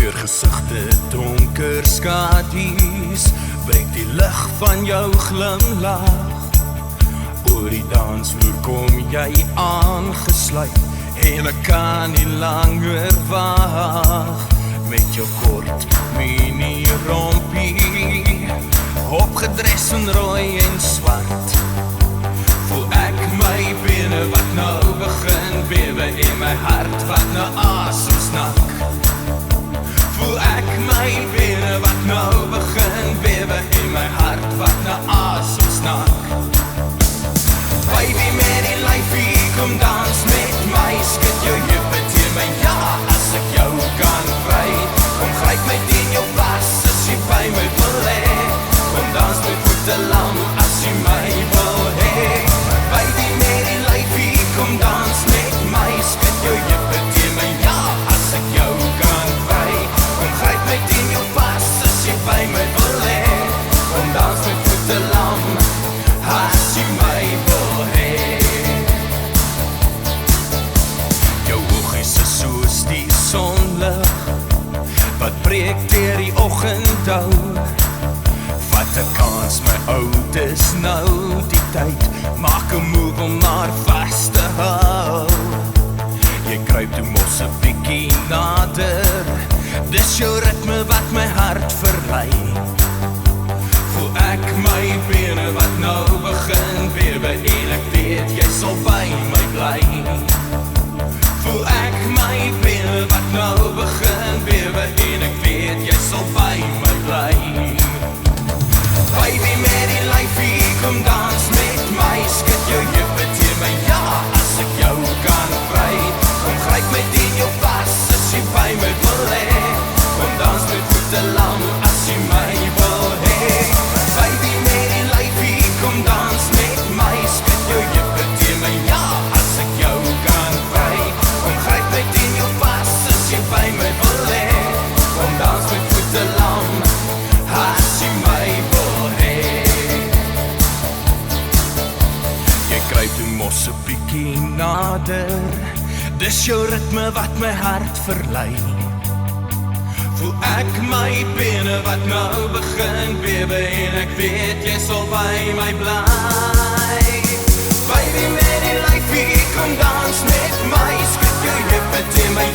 deur gesigte donker skadu's, breek die lig van jou glimlach. Oor die dansvloer kom jy aangesluit, en ek kan nie langer wag. Met jou kort mini rompie, opgedres in rooi en swart, voel ek my bene wat nou begin bewe, en my hart wat na asem snak. Voel ek my bene wat nou begin bewe, en my hart wat na asem snak. Baby met die lyfie, kom dans met my, skud jou heupe teen my, ja, as ek jou kan vry. Kom gryp my teen jou vas, as jy by my wil hê. Kom dans met voete lam, as jy my wil hê. Baby met die lyfie, kom dans met my, skud jou heupe teen my, ja, as ek jou kan vry. Kom gryp my teen jou vas, as jy by my wil hê. Kom dans met voete lam, as jy my wil hê. Jou oogies is soos die sonlig, wat breek deur die oggenddou. Vat 'n kans my ou, dis nou die tyd, maak 'n move om maar vas te hou. Jy kruip toe mos 'n bietjie nader, dis jou ritme wat my hart verlei. Voel ek my bene wat nou begin bewe, en ek weet jy sal by my bly. Voel ek my bene wat nou begin bewe, en ek weet jy sal by my bly. Baby met die lyfie, kom dans met my, skud jou heupe teen my, ja, as ek jou kan vry. Kom gryp my teen jou vas, as jy by my wil hê. Kom dans met voete lam, as jy my wil hê. Baby met die lyfie, kom dans met my, skud jou heupe teen my, ja, as ek jou kan vry. Kom gryp my teen jou vas, as jy by my wil hê. Kom dans met voete lam, as jy my wil hê. Jy kruip toe mos 'n bietjie nader, dis jou ritme wat my hart verlei. Voel ek my bene wat nou begin bewe, en ek weet jy sal by my bly. Baby met die lyfie, kom dans met my, skud jou heupe teen my,